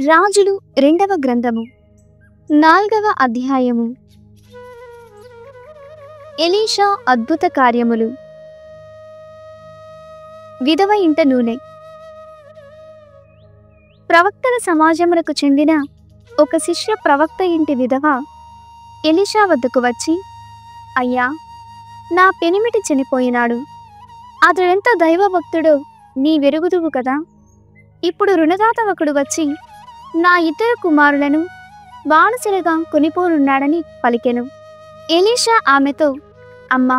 రాజులు రెండవ గ్రంథము 4వ అధ్యాయము. ఎలీషా అద్భుత కార్యములు. విధవ ఇంట నూనె. ప్రవక్తల సమాజమునకు చెందిన ఒక శిష్య ప్రవక్త ఇంటి విధవ ఎలీషా వద్దకు వచ్చి, అయ్యా, నా పెనిమిటి చనిపోయినాడు. అతడెంత దైవభక్తుడో నీ వెరుగుదువు కదా. ఇప్పుడు రుణదాత ఒకడు వచ్చి నా 2 కుమారులను బానిసలుగా కొనిపోనున్నాడని పలికెను. ఎలీషా ఆమెతో, అమ్మా,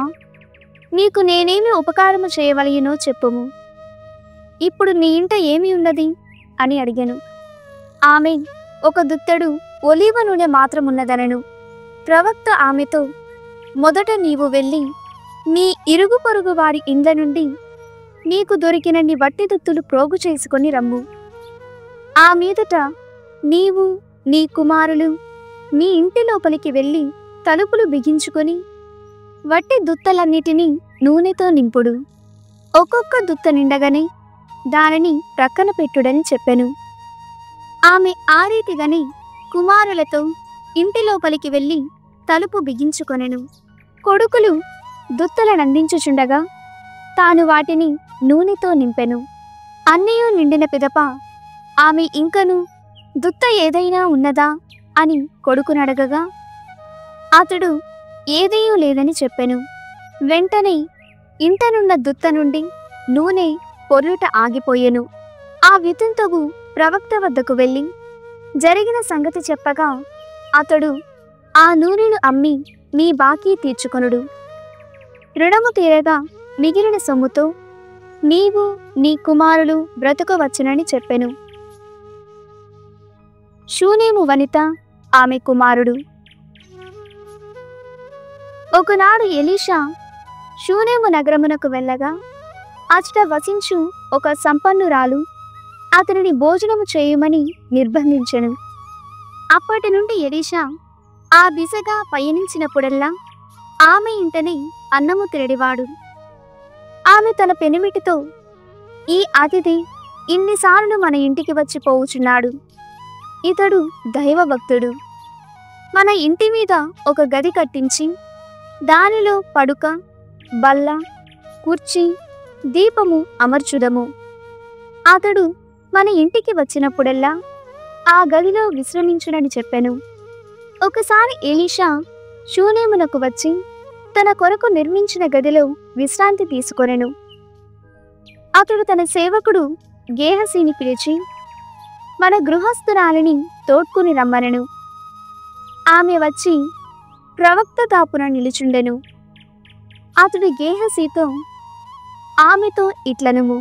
నీకు నేనేమి ఉపకారము చేయవలయునో చెప్పుము. ఇప్పుడు నీ ఇంట ఏమి ఉన్నది అని అడిగెను. ఆమె, ఒక దుత్తెడు ఒలీవ నూనె మాత్రమున్నదనెను. ప్రవక్త ఆమెతో, మొదట నీవు వెళ్ళి నీ ఇరుగు పొరుగు వారి ఇండ్ల నుండి నీకు దొరికినన్ని వట్టి దుత్తులు ప్రోగు చేసుకొని రమ్ము. ఆ మీదట నీవు నీ కుమారులు మీ ఇంటి లోపలికి వెళ్ళి తలుపులు బిగించుకొని వట్టి దుత్తలన్నిటినీ నూనెతో నింపుడు. ఒక్కొక్క దుత్త నిండగానే దానిని ప్రక్కన పెట్టుడని చెప్పెను. ఆమె ఆ రీతిగానే కుమారులతో ఇంటి లోపలికి వెళ్ళి తలుపు బిగించుకొనెను. కొడుకులు దుత్తలనందించుచుండగా తాను వాటిని నూనెతో నింపెను. అన్నయ్య నిండిన పిదప ఆమె ఇంకను దుత్త ఏదైనా ఉన్నదా అని కొడుకునడగగా అతడు ఏదీయూ లేదని చెప్పెను. వెంటనే ఇంటనున్న దుత్త నుండి నూనె పొర్లుట ఆగిపోయెను. ఆ వితంతువు ప్రవక్త వద్దకు వెళ్ళి జరిగిన సంగతి చెప్పగా అతడు, ఆ నూనెను అమ్మి నీ బాకీ తీర్చుకొనుడు. రుణము తీరగా మిగిలిన సొమ్ముతో నీవు నీ కుమారులు బ్రతుకవచ్చునని చెప్పెను. షూనేము వనిత, ఆమె కుమారుడు. ఒకనాడు ఎలీషా షూనేము నగరమునకు వెళ్ళగా అచట వసించు ఒక సంపన్నురాలు అతనిని భోజనము చేయమని నిర్బంధించెను. అప్పటి నుండి ఎలీషా ఆ దిశగా పయనించినప్పుడల్లా ఆమె ఇంటనే అన్నము తినడివాడు. ఆమె తన పెనిమిటితో, ఈ అతిథి ఇన్నిసార్లు మన ఇంటికి వచ్చి పోవుచున్నాడు. ఇతడు దైవభక్తుడు. మన ఇంటి మీద ఒక గది కట్టించి దానిలో పడుక, బల్ల, కుర్చీ, దీపము అమర్చుదము. అతడు మన ఇంటికి వచ్చినప్పుడల్లా ఆ గదిలో విశ్రమించునని చెప్పెను. ఒకసారి ఎలీషా షూనేమునకు వచ్చి తన కొరకు నిర్మించిన గదిలో విశ్రాంతి తీసుకొనెను. అతడు తన సేవకుడు గేహసీని పిలిచి మన గృహస్థురాలిని తోడ్కొని రమ్మనెను. ఆమె వచ్చి ప్రవక్త తాపున నిలుచుండెను. అతడు గేహసీతో, ఆమెతో ఇట్లనుము,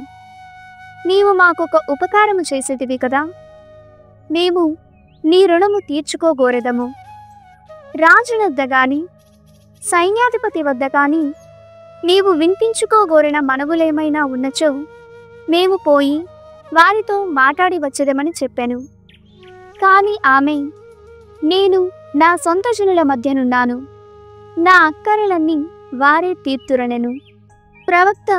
నీవు మాకొక ఉపకారము చేసేదివి కదా. మేము నీ రుణము తీర్చుకోగోరెదము. రాజు వద్ద గాని సైన్యాధిపతి వద్ద కాని నీవు వినిపించుకోగోరిన మనవులేమైనా ఉన్నచో మేము పోయి వారితో మాట్లాడి వచ్చేదమని చెప్పాను. కాని ఆమె, నేను నా సొంత జనుల మధ్యనున్నాను, నా అక్కరలన్నీ వారే తీర్తురనెను. ప్రవక్త,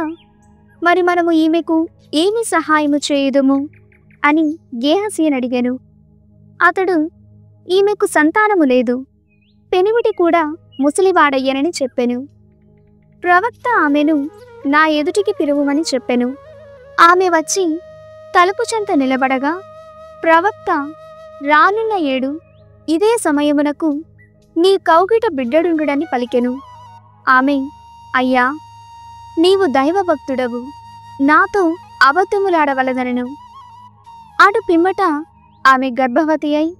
మరి మనము ఈమెకు ఏమి సహాయము చేయుదుము అని గేహసీని అడిగెను. అతడు, ఈమెకు సంతానము లేదు, పెనిమిటి కూడా ముసలివాడయ్యనని చెప్పెను. ప్రవక్త ఆమెను నా ఎదుటికి పిలువమని చెప్పెను. ఆమె వచ్చి తలుపు చెంత నిలబడగా ప్రవక్త, రానున్న ఏడు ఇదే సమయమునకు నీ కౌగిట బిడ్డడుండుడని పలికెను. ఆమె, అయ్యా, నీవు దైవభక్తుడవు, నాతో అబద్ధములాడవలదనెను. అటు పిమ్మట ఆమె గర్భవతి అయి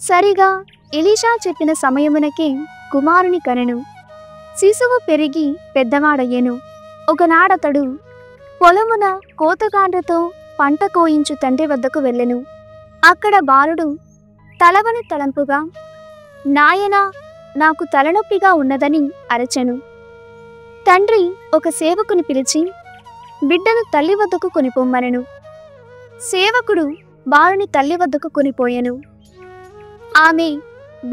సరిగా ఎలీషా చెప్పిన సమయమునకే కుమారుని కనెను. శిశువు పెరిగి పెద్దవాడయ్యెను. ఒకనాడతడు పొలమున కోతగాండ్రతో పంట కోయించు తండ్రి వద్దకు వెళ్ళెను. అక్కడ బాలుడు తలవని తలంపుగా, నాయనా, నాకు తలనొప్పిగా ఉన్నదని అరచెను. తండ్రి ఒక సేవకుని పిలిచి బిడ్డను తల్లి వద్దకు కొనిపోమ్మనెను. సేవకుడు బాలుని తల్లి వద్దకు కొనిపోయెను. ఆమె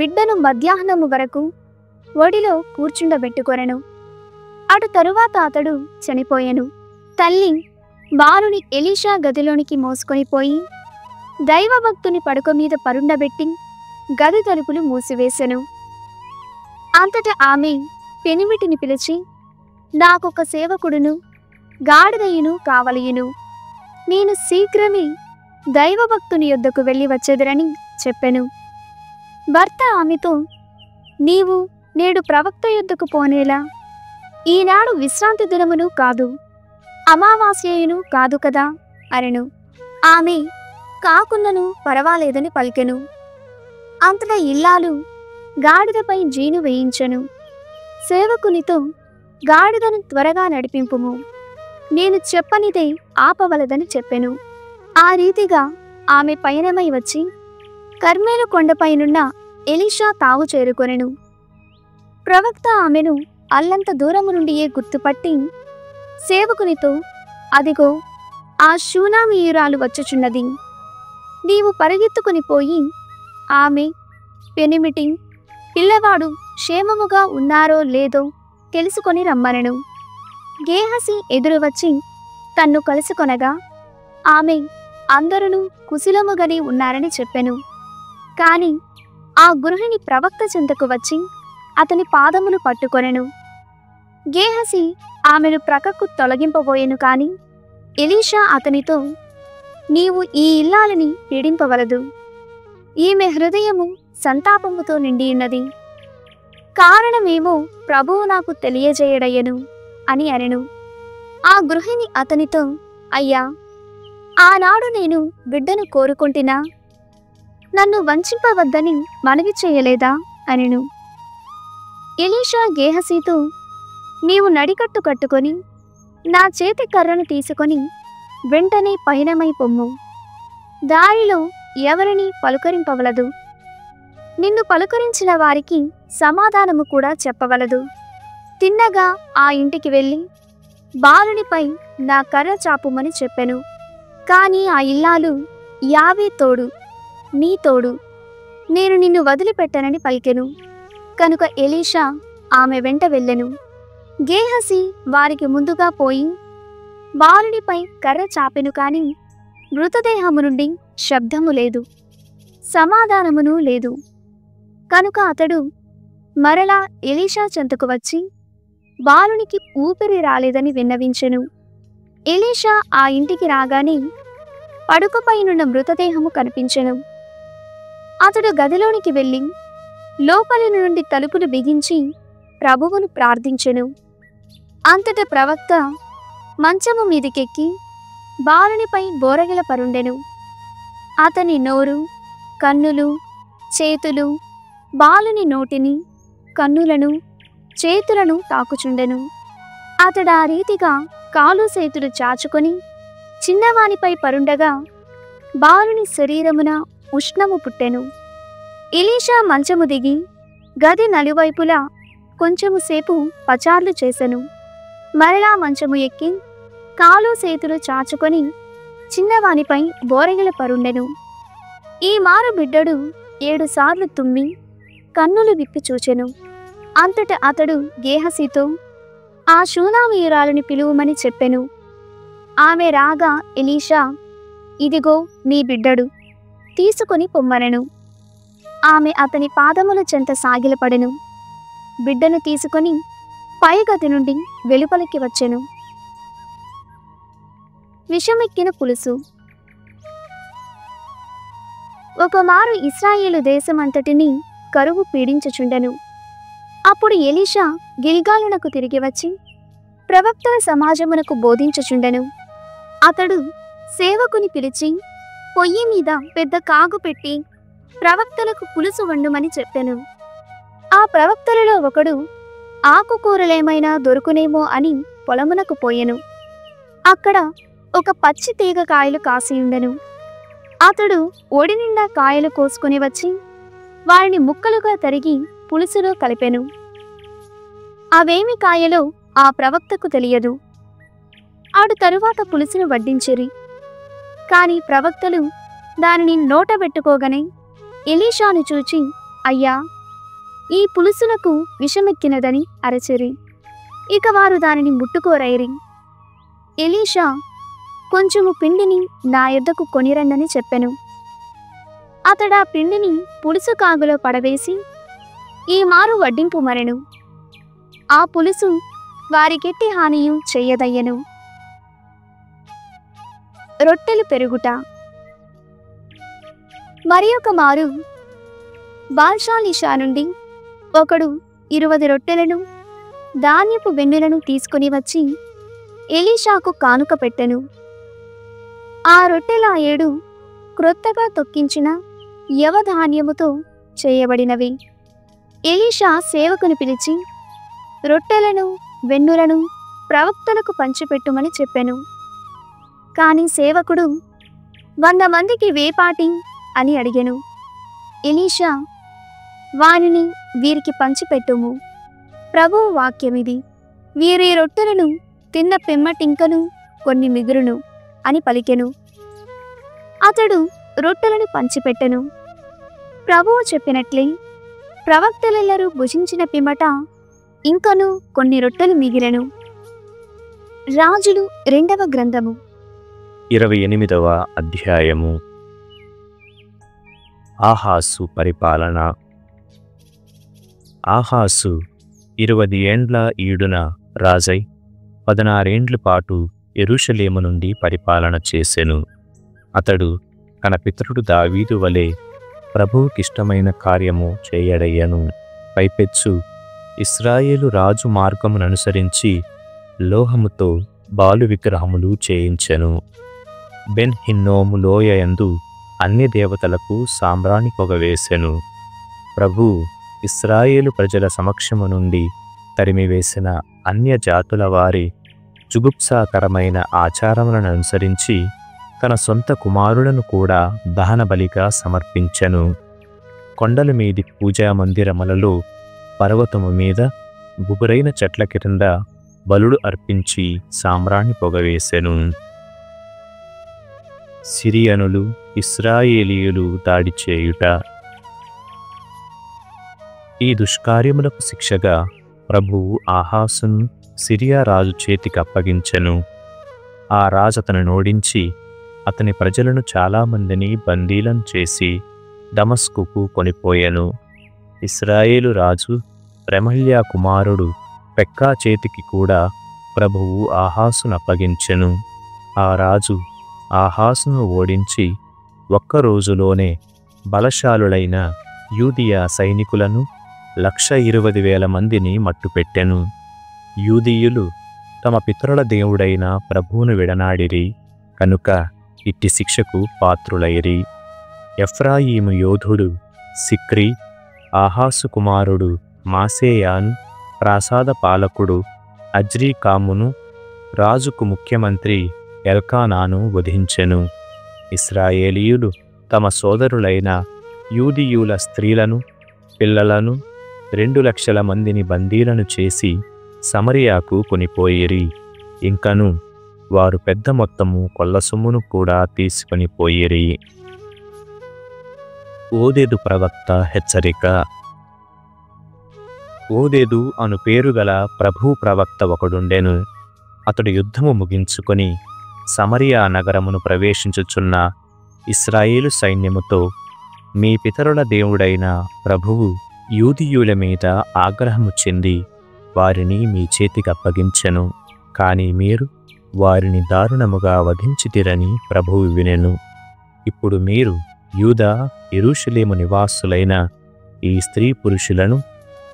బిడ్డను మధ్యాహ్నము వరకు ఒడిలో కూర్చుండబెట్టుకొనెను. అటు తరువాత అతడు చనిపోయెను. తల్లి బాలుని ఎలీషా గదిలోనికి మోసుకొని పోయి దైవభక్తుని పడక మీద పరుండబెట్టి గది తలుపులు మూసివేశెను. అంతటా ఆమె పెనిమిటిని పిలిచి, నాకొక సేవకుడును గాడిదయును కావలియును, నేను శీఘ్రమే దైవభక్తుని యొద్దకు వెళ్ళి వచ్చెదరని చెప్పెను. భర్త ఆమెతో, నీవు నేడు ప్రవక్త యొద్దకు పోనేలా, ఈనాడు విశ్రాంతి దినమును కాదు, అమావాస్యయును కాదు కదా అనెను. ఆమె కాకున్నను పరవాలేదని పలికెను. అంతటా ఇల్లాలు గాడిదపై జీను వేయించెను. సేవకునితో, గాడిదను త్వరగా నడిపింపుము, నేను చెప్పనిదే ఆపవలదని చెప్పెను. ఆ రీతిగా ఆమె పయనమై వచ్చి కర్మేలు కొండపైనున్న ఎలీషా తావు చేరుకొనెను. ప్రవక్త ఆమెను అల్లంత దూరము నుండియే గుర్తుపట్టి సేవకునితో, అదిగో ఆ షూనామీయురాలు వచ్చుచున్నది, నీవు పరిగెత్తుకుని పోయి ఆమె, పెనిమిటి, పిల్లవాడు క్షేమముగా ఉన్నారో లేదో తెలుసుకొని రమ్మనెను. గేహసి ఎదురు వచ్చి తన్ను కలుసుకొనగా ఆమె అందరును కుశలముగని ఉన్నారని చెప్పెను. కాని ఆ గృహిణి ప్రవక్త చెంతకు వచ్చి అతని పాదములు పట్టుకొనెను. గేహసి ఆమెను ప్రక్కకు తొలగింపబోయెను. కాని ఎలీషా అతనితో, నీవు ఈ ఇల్లాలని పీడింపవలదు, ఈమె హృదయము సంతాపముతో నిండియున్నది, కారణమేమో ప్రభువు నాకు తెలియజేయడయ్యను అని అనెను. ఆ గృహిణి అతనితో, అయ్యా, ఆనాడు నేను బిడ్డను కోరుకుంటున్నా, నన్ను వంచింపవద్దని మనవి చేయలేదా అనెను. ఎలీషా గేహసీతో, నీవు నడికట్టు కట్టుకొని నా చేతి కర్రను తీసుకొని వెంటనే పయనమై పొమ్ము, దారిలో ఎవరిని పలుకరింపవలదు, నిన్ను పలుకరించిన వారికి సమాధానము కూడా చెప్పవలదు. తిన్నగా ఆ ఇంటికి వెళ్ళి బాలునిపై నా కర్ర చాపుమని చెప్పెను. కాని ఆ ఇల్లాలు, యావే తోడు, నీ తోడు, నేను నిన్ను వదిలిపెట్టనని పలికెను. కనుక ఎలీషా ఆమె వెంట వెళ్ళెను. గేహసి వారికి ముందుగా పోయి బాలునిపై కర్ర చాపెను. కాని మృతదేహము నుండి శబ్దము లేదు, సమాధానమును లేదు. కనుక అతడు మరలా ఎలీషా చెంతకు వచ్చి బాలునికి ఊపిరి రాలేదని విన్నవించెను. ఎలీషా ఆ ఇంటికి రాగానే పడుకపైనున్న మృతదేహము కనిపించెను. అతడు గదిలోనికి వెళ్ళి లోపలి నుండి తలుపులు బిగించి ప్రభువును ప్రార్థించెను. అంతట ప్రవక్త మంచము మీదికెక్కి బాలునిపై బోరగిల పరుండెను. అతని నోరు, కన్నులు, చేతులు బాలుని నోటిని, కన్నులను, చేతులను తాకుచుండెను. అతడు ఆ రీతిగా కాలు చేతులు చాచుకొని చిన్నవానిపై పరుండగా బాలుని శరీరమున ఉష్ణము పుట్టెను. ఎలీషా మంచము దిగి గది నలువైపులా కొంచెము సేపు పచార్లు చేసెను. మరలా మంచము ఎక్కి కాలు చేతులు చాచుకొని చిన్నవానిపై బోరగిల పరుండెను. ఈ మారు బిడ్డడు 7 సార్లు తుమ్మి కన్నులు విప్పి చూచెను. అంతట అతడు గేహసీతో, ఆ షూనామీయురాలుని పిలువమని చెప్పెను. ఆమె రాగా ఎలీషా, ఇదిగో నీ బిడ్డడు, తీసుకొని పొమ్మనెను. ఆమె అతని పాదముల చెంత సాగిలపడెను. బిడ్డను తీసుకొని పైగది నుండి వెలుపలికి వచ్చెను. విషమెక్కిన పులుసు. ఒకమారు ఇశ్రాయేలు దేశమంతటిని కరువు పీడించుచుండెను. అప్పుడు ఎలీషా గిల్గాలునకు తిరిగి వచ్చి ప్రవక్తల సమాజమునకు బోధించుచుండెను. అతడు సేవకుని పిలిచి పొయ్యి మీద పెద్ద కాగు పెట్టి ప్రవక్తలకు పులుసు వండుమని చెప్పెను. ఆ ప్రవక్తలలో ఒకడు ఆకుకూరలేమైనా దొరుకునేమో అని పొలమునకు పోయెను. అక్కడ ఒక పచ్చి తీగ కాయలు కాసియుండెను. అతడు ఒడి నిండా కాయలు కోసుకుని వచ్చి వారిని ముక్కలుగా తరిగి పులుసులో కలిపెను. అవేమి కాయలో ఆ ప్రవక్తకు తెలియదు. ఆడు తరువాత పులుసును వడ్డించిరి. కాని ప్రవక్తలు దానిని నోటబెట్టుకోగానే ఎలీషాను చూచి, అయ్యా, ఈ పులుసులకు విషమెక్కినదని అరచిరి. ఇక వారు దానిని ముట్టుకోరైరి. ఎలీషా, కొంచెము పిండిని నా యొద్దకు కొనిరండని చెప్పెను. అతడా పిండిని పులుసు కాగులో పడవేసి ఈ మారు వడ్డింపు మరెను. ఆ పులుసు వారికెట్టి హానియు చెయ్యదయ్యను. రొట్టెలు పెరుగుట. మరి ఒక మారు బాల్షాలిషా నుండి ఒకడు 20 రొట్టెలను ధాన్యపు వెన్నులను తీసుకుని వచ్చి ఎలీషాకు కానుక పెట్టెను. ఆ రొట్టెల 7 క్రొత్తగా తొక్కించిన యవధాన్యముతో చేయబడినవి. ఎలీషా సేవకుని పిలిచి రొట్టెలను వెన్నులను ప్రవక్తలకు పంచిపెట్టుమని చెప్పెను. కాని సేవకుడు 100 మందికి వేపాటి అని అడిగెను. ఎలీషా, వానిని వీరికి పంచిపెట్టుము, ప్రభువు వాక్యమిది, వీరి రొట్టెలను తిన్న పిమ్మటింకను కొన్ని మిగురును అని పలికెను. అతడు రొట్టెలను పంచిపెట్టెను. ప్రభువు చెప్పినట్లే ప్రవక్తలెల్లరూ భుజించిన పిమ్మట ఇంకను కొన్ని రొట్టెలు మిగిలెను. రాజులు 2వ గ్రంథము 28వ అధ్యాయము. ఆహాసు పరిపాలన. ఆహాసు 20 ఏండ్ల ఈడున రాజై 16 ఏండ్ల పాటు యెరూషలేము నుండి పరిపాలన చేసెను. అతడు తన పితరుడు దావీదు వలె ప్రభువుకిష్టమైన కార్యము చేయడయ్యను. పైపెచ్చు ఇశ్రాయేలు రాజు మార్గముననుసరించి లోహముతో బాలు విగ్రహములు చేయించెను. బెన్ హిన్నోము లోయ యందు అన్య దేవతలకు సాంబ్రాణి పొగ వేసెను. ప్రభు ఇశ్రాయేలు ప్రజల సమక్షము నుండి తరిమివేసిన అన్య జాతుల వారి జుగుప్సాకరమైన ఆచారములను అనుసరించి తన సొంత కుమారులను కూడా దహనబలిగా సమర్పించెను. కొండల మీది పూజా మందిరములలో పర్వతము మీద గుబురైన చెట్ల కింద బలుడు అర్పించి సాంబ్రాణి పొగవేసెను. సిరియనులు ఇశ్రాయేలీయులు దాడి చేయుట. ఈ దుష్కార్యములకు శిక్షగా ప్రభువు ఆహాసును సిరియా రాజు చేతికి అప్పగించెను. ఆ రాజు అతను ఓడించి అతని ప్రజలను చాలామందిని బందీలను చేసి దమస్కుకు కొనిపోయెను. ఇశ్రాయేలు రాజు రెమల్యా కుమారుడు పెక్కా చేతికి కూడా ప్రభువు ఆహాసును అప్పగించెను. ఆ రాజు ఆహాసును ఓడించి ఒక్క రోజులోనే బలశాలులైన యూదియా సైనికులను 120,000 మందిని మట్టుపెట్టెను. యూదీయులు తమ పితరుల దేవుడైన ప్రభువును విడనాడిరి కనుక ఇట్టి శిక్షకు పాత్రులైరి. ఎఫ్రాయిము యోధుడు సిక్రీ, ఆహాసు కుమారుడు మాసేయాను, ప్రాసాద పాలకుడు అజ్రీకామును, రాజుకు ముఖ్యమంత్రి ఎల్కానాను వధించెను. ఇశ్రాయేలీయులు తమ సోదరులైన యూదీయుల స్త్రీలను పిల్లలను 2,00,000 మందిని బందీలను చేసి సమరియాకు కొనిపోయిరి. ఇంకను వారు పెద్ద మొత్తము కొల్లసొమ్మును కూడా తీసుకొని పోయిరి. ఓదేదు ప్రవక్త హెచ్చరిక. ఓదేదు అను పేరుగల ప్రభు ప్రవక్త ఒకడుండెను. అతడు యుద్ధము ముగించుకొని సమరియా నగరమును ప్రవేశించుచున్న ఇశ్రాయేలు సైన్యముతో, మీ పితరుల దేవుడైన ప్రభువు యూదీయుల మీద ఆగ్రహము చెంది వారిని మీ చేతికి అప్పగించెను. కాని మీరు వారిని దారుణముగా వధించితిరని ప్రభువు వినెను. ఇప్పుడు మీరు యూదా యెరూషలేము నివాసులైన ఈ స్త్రీ పురుషులను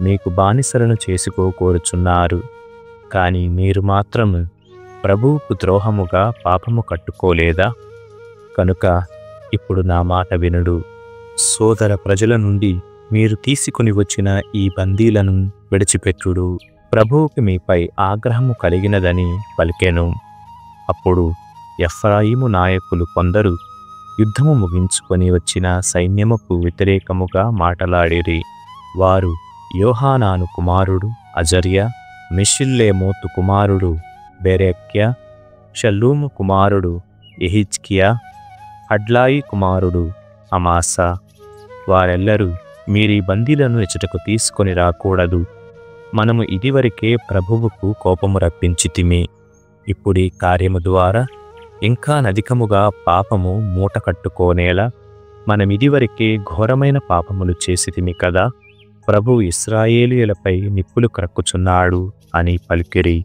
మీకు బానిసలను చేసుకోకోరుచున్నారు. కాని మీరు మాత్రం ప్రభువుకు ద్రోహముగా పాపము కట్టుకోలేదా? కనుక ఇప్పుడు నా మాట వినుడు. సోదర ప్రజల నుండి మీరు తీసుకుని వచ్చిన ఈ బందీలను విడిచిపెట్టుడు. ప్రభువుకి మీపై ఆగ్రహము కలిగినదని పలికెను. అప్పుడు ఎఫ్రాయిము నాయకులు కొందరు యుద్ధము ముగించుకొని వచ్చిన సైన్యముకు వ్యతిరేకముగా మాటలాడిరి. వారు యోహానాను కుమారుడు అజర్యా, మెషిల్లేమోతు కుమారుడు బెరెక్యా, షల్లూము కుమారుడు యెహిజ్కియా, హడ్లాయి కుమారుడు అమాసా. వారెల్లరూ మీరీ బందీలను ఇచ్చటకు తీసుకొని రాకూడదు. మనము ఇదివరకే ప్రభువుకు కోపము రప్పించితిమి. ఇప్పుడీ కార్యము ద్వారా ఇంకా నధికముగా పాపము మూట కట్టుకోనేలా మనమిదివరకే ఘోరమైన పాపములు చేసితిమి కదా, ప్రభు ఇశ్రాయేలీయులపై నిప్పులు క్రక్కుచున్నాడు అని పలికిరి.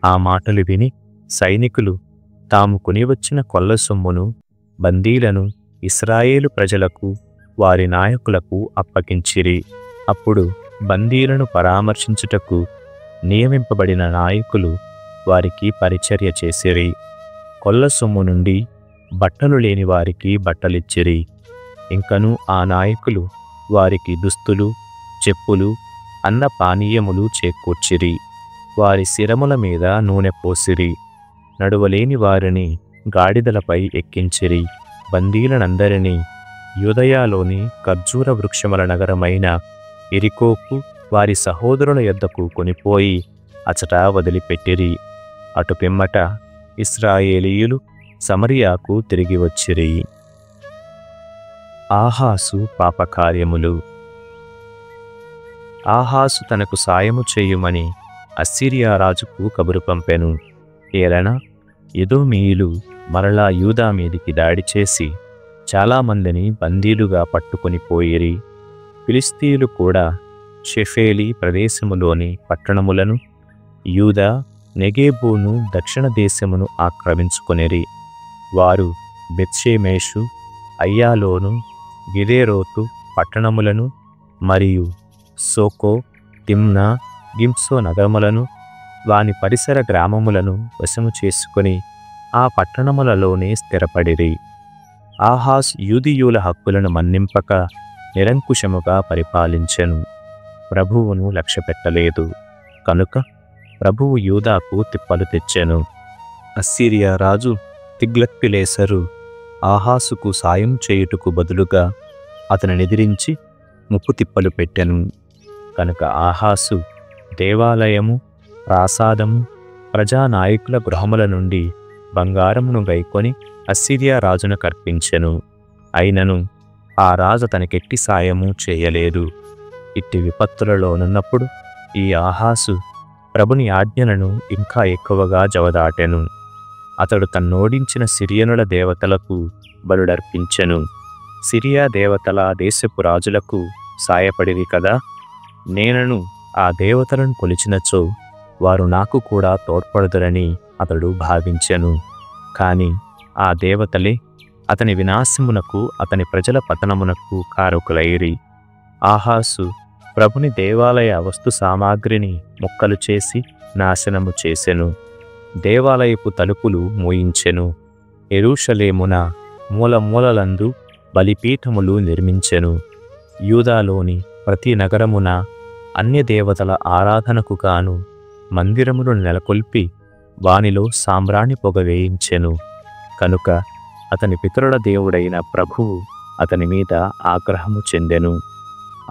ఆ మాటలు విని సైనికులు తాము కొనివచ్చిన కొల్ల సొమ్మును, బందీలను ఇశ్రాయేలు ప్రజలకు వారి నాయకులకు అప్పగించిరి. అప్పుడు బందీలను పరామర్శించుటకు నియమింపబడిన నాయకులు వారికి పరిచర్య చేసిరి. కొల్ల సొమ్ము నుండి బట్టలు లేని వారికి బట్టలిచ్చిరి. ఇంకను ఆ నాయకులు వారికి దుస్తులు, చెప్పులు, అన్న పానీయములు చేకూర్చిరి. వారి శిరముల మీద నూనె పోసిరి. నడువలేని వారిని గాడిదలపై ఎక్కించిరి. బందీలనందరినీ యూదయలోని ఖర్జూర వృక్షముల నగరమైన ఎరికోకు వారి సహోదరుల యొద్దకు కొనిపోయి అచట వదిలిపెట్టిరి. అటు పిమ్మట ఇశ్రాయేలీయులు సమరియాకు తిరిగి వచ్చిరి. ఆహాసు పాపకార్యములు. ఆహాసు తనకు సాయము చేయుమని అస్సిరియా రాజుకు కబురు పంపెను. ఏలన ఎదోమీయులు మరలా యూదా మీదికి దాడి చేసి చాలామందిని బందీలుగా పట్టుకొని పోయిరి. ఫిలిస్తీయులు కూడా షెఫేలి ప్రదేశములోని పట్టణములను, యూదా, నెగేబును దక్షిణ దేశమును ఆక్రమించుకొనిరి. వారు బెత్షెమెషు, అయ్యాలోను, గిదేరోతు పట్టణములను మరియు సోకో, తిమ్నా, గిమ్సో నగరములను వాని పరిసర గ్రామములను వశము చేసుకొని ఆ పట్టణములలోనే స్థిరపడిరి. ఆహాస్ యూదీయుల హక్కులను మన్నింపక నిరంకుశముగా పరిపాలించెను. ప్రభువును లక్ష్యపెట్టలేదు కనుక ప్రభువు యూదాకు తిప్పలు తెచ్చెను. అస్సిరియా రాజు తిగ్లత్పిలేసరు ఆహాసుకు సాయం చేయుటకు బదులుగా అతనినెదిరించి ముప్పు తిప్పలు పెట్టెను. కనుక ఆహాసు దేవాలయము, ప్రాసాదము, ప్రజానాయకుల గృహముల నుండి బంగారమును గైకొని అస్సిరియా రాజును కర్పించెను. అయినను ఆ రాజు తనకెట్టి సాయము చేయలేదు. ఇట్టి విపత్తులలోనున్నప్పుడు ఈ ఆహాసు ప్రభుని ఆజ్ఞలను ఇంకా ఎక్కువగా జవదాటెను. అతడు తన్నోడించిన సిరియనుల దేవతలకు బలుడర్పించెను. సిరియా దేవతల దేశపు రాజులకు సాయపడిరి కదా, నేనను ఆ దేవతలను కొలిచినచో వారు నాకు కూడా తోడ్పడుదురని అతడు భావించెను. కాని ఆ దేవతలే అతని వినాశమునకు, అతని ప్రజల పతనమునకు కారకులైరి. ఆహాసు ప్రభుని దేవాలయ వస్తు సామాగ్రిని ముక్కలు చేసి నాశనము చేసెను. దేవాలయపు తలుపులు మూయించెను. యెరూషలేమున మూలమూలలందు బలిపీఠములు నిర్మించెను. యూదాలోని ప్రతి నగరమున అన్యదేవతల ఆరాధనకు గాను మందిరములు నెలకొల్పి వానిలో సాంబ్రాణి పొగ వేయించెను. కనుక అతని పితరుల దేవుడైన ప్రభువు అతని మీద ఆగ్రహము చెందెను.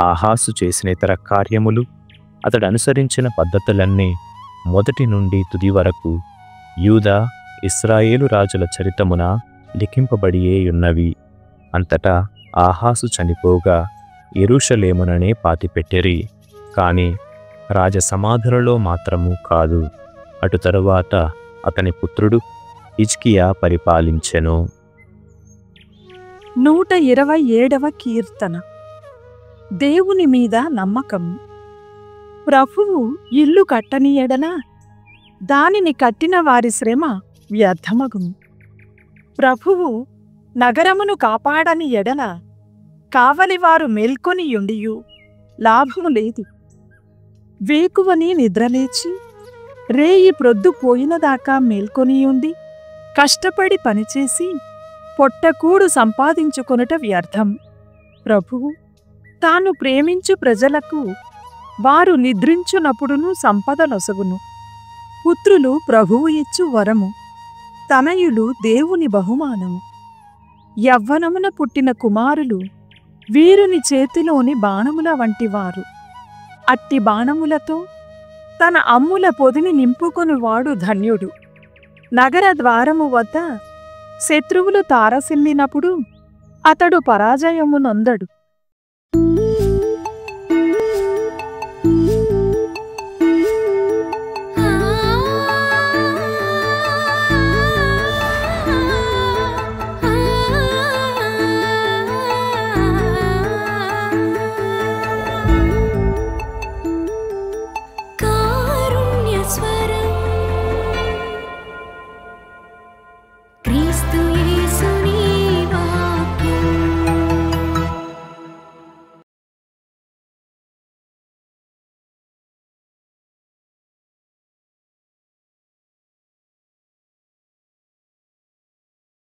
ఆహాసు చేసిన ఇతర కార్యములు, అతడు అనుసరించిన పద్ధతులన్నీ మొదటి నుండి తుది వరకు యూదా, ఇశ్రాయేలు రాజుల చరితమున లిఖింపబడియేయున్నవి. అంతటా ఆహాసు చనిపోగా యెరూషలేముననే పాతిపెట్టిరి. కాని రాజ సమాధులలో మాత్రము కాదు. అటు తరువాత అతని పుత్రుడు హిజ్కియా పరిపాలించెను. 127వ కీర్తన. దేవుని మీద నమ్మకం. ప్రభువు ఇల్లు కట్టని ఎడల దానిని కట్టిన వారి శ్రమ వ్యర్థమగును. ప్రభువు నగరమును కాపాడని ఎడల కావలివారు మేల్కొనియుండియు లాభము లేదు. వేకువని నిద్రలేచి రేయి ప్రొద్దు పోయినదాకా మేల్కొనియుండి కష్టపడి పనిచేసి పొట్టకూడు సంపాదించుకొనుట వ్యర్థం. ప్రభువు తాను ప్రేమించు ప్రజలకు వారు నిద్రించునప్పుడును సంపదలొసగును. పుత్రులు ప్రభువు ఇచ్చు వరము, తనయులు దేవుని బహుమానము. యవ్వనమున పుట్టిన కుమారులు వీరుని చేతిలోని బాణముల వంటివారు. అట్టి బాణములతో తన అమ్ముల పొదిని నింపుకొనువాడు ధన్యుడు. నగర ద్వారము వద్ద శత్రువులు తారసిల్లినప్పుడు అతడు పరాజయము నొందడు.